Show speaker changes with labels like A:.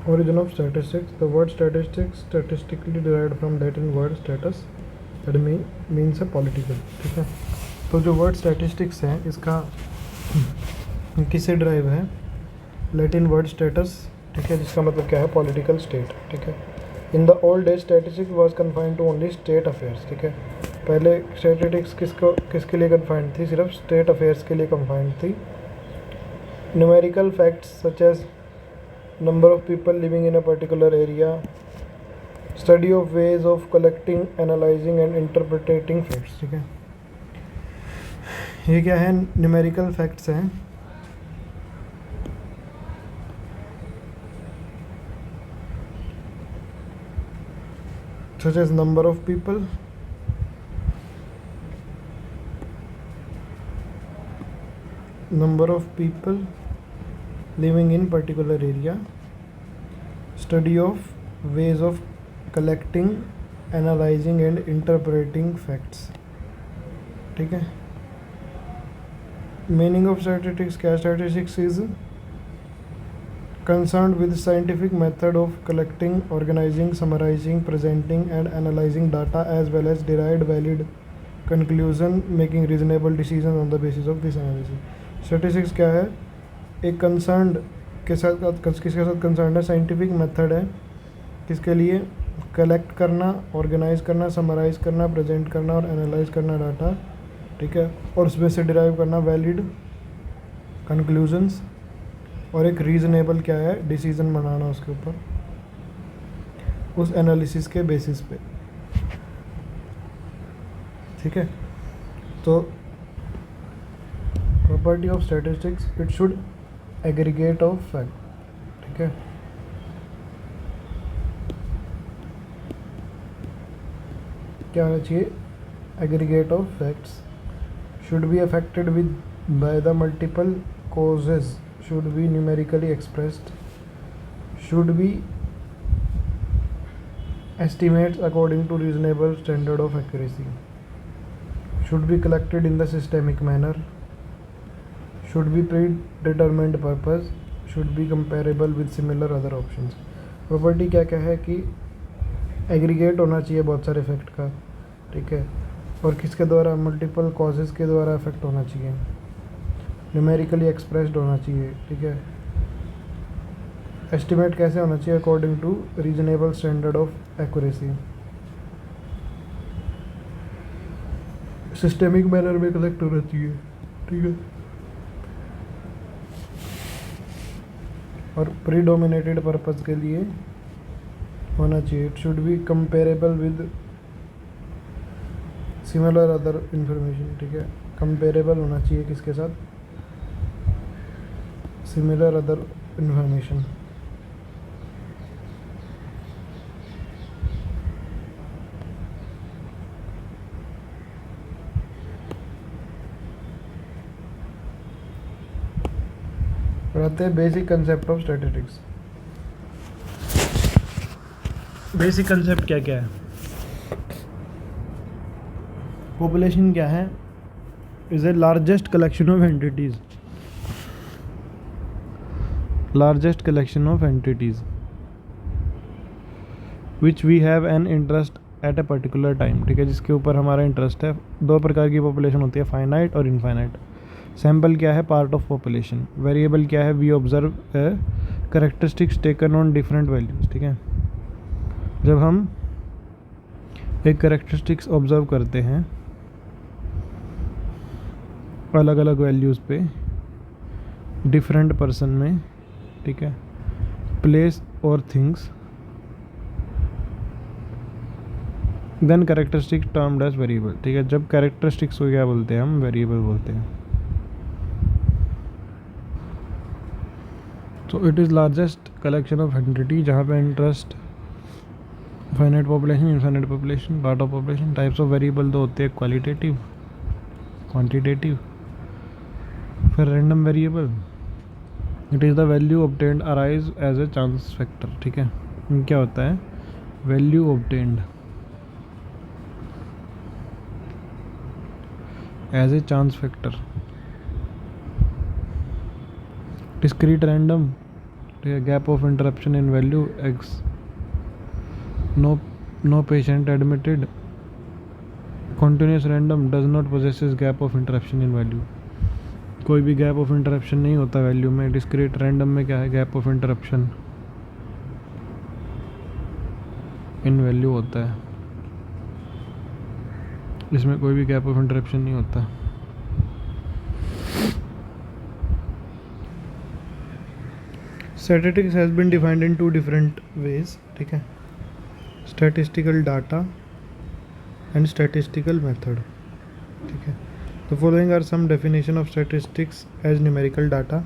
A: Origin of statistics. The word statistics statistically derived from Latin word status that means a political. ठीक है, तो जो word statistics है इसका किससे ड्राइव है? लैटिन वर्ड स्टेटस, ठीक है, जिसका मतलब क्या है? Political state. ठीक है, in the old days statistics was confined to only state affairs. ठीक है, पहले स्टैटिस्टिक्स किसके लिए कन्फाइंड थी? सिर्फ स्टेट अफेयर्स के लिए कन्फाइंड थी। Numerical facts such as number of people living in a particular area, study of ways of collecting, analysing and interpreting facts. ठीक है, ये क्या है? न्यूमेरिकल फैक्ट्स हैं। such as number of people, living in particular area, study of ways of collecting, analyzing and interpreting facts। ठीक है, meaning of statistics क्या? Statistics is concerned with scientific method of collecting, organizing, summarizing, presenting and analyzing data as well as derived valid conclusion, making reasonable decisions on the basis of this analysis। Statistics क्या है? एक concerned के साथ किसके साथ concerned है? Scientific method है किसके लिए? कलेक्ट करना, ऑर्गेनाइज करना, समराइज करना, प्रेजेंट करना और एनालाइज करना डाटा। ठीक है, और उसमें से डिराइव करना वैलिड कंक्लूजन्स और एक रीज़नेबल क्या है? डिसीजन बनाना उसके ऊपर, उस एनालिसिस के बेसिस पे। ठीक है, तो property of statistics, it should aggregate of fact. ठीक है, क्या होना चाहिए? Aggregate of facts, should be affected with by the multiple causes, should be numerically expressed, should be estimates according to reasonable standard of accuracy, should be collected in the systemic manner, should be predetermined purpose, should be comparable with similar other options। Property क्या क्या है कि aggregate होना चाहिए बहुत सारे fact का। ठीक है, और किसके द्वारा? मल्टीपल कॉजेज़ के द्वारा इफेक्ट होना चाहिए, न्यूमेरिकली एक्सप्रेस्ड होना चाहिए। ठीक है, एस्टिमेट कैसे होना चाहिए? According to reasonable standard of accuracy, systemic manner में कलेक्ट होना चाहिए। ठीक है, और प्रीडोमिनेटेड पर्पस के लिए होना चाहिए। It should be comparable with similar other information. ठीक है, कंपेरेबल होना चाहिए किसके साथ? Similar other information. पढ़ाते हैं basic concept of statistics. Basic concept क्या क्या है? पॉपुलेशन क्या है? Is a largest collection of entities, largest collection of entities which we have an interest at a particular time। ठीक है, जिसके ऊपर हमारा इंटरेस्ट है। दो प्रकार की पॉपुलेशन होती है, फाइनाइट और इनफाइनाइट। सैम्पल क्या है? Part of population. वेरिएबल क्या है? We observe characteristics taken on different values. ठीक है, जब हम एक कैरेक्टरिस्टिक्स ऑब्जर्व करते हैं अलग अलग वैल्यूज़ पे डिफरेंट पर्सन में, ठीक है, प्लेस और things, then characteristics termed as variable. ठीक है, जब कैरेक्टरिस्टिक्स को क्या बोलते हैं? हम वेरिएबल बोलते हैं। तो it is largest collection of entity, जहाँ पे interest finite population, infinite population, part of population. Types of variable दो होते हैं, क्वालिटेटिव, क्वांटिटेटिव, फिर random variable. It is the value obtained arise as a chance factor. ठीक है, क्या होता है? Value obtained as a chance factor. Discrete random, ठीक है। Gap of interruption in value x, no patient admitted, continuous random does not possesses gap of interruption in value. कोई भी gap of interruption नहीं होता वैल्यू में। Discrete random में क्या है, gap of interruption in value होता है, इसमें कोई भी गैप ऑफ इंटरप्शन नहीं होता। Statistics has been defined in 2 different ways, ठीक है। Statistical data and statistical method, ठीक है। The following are some definition of statistics as numerical data.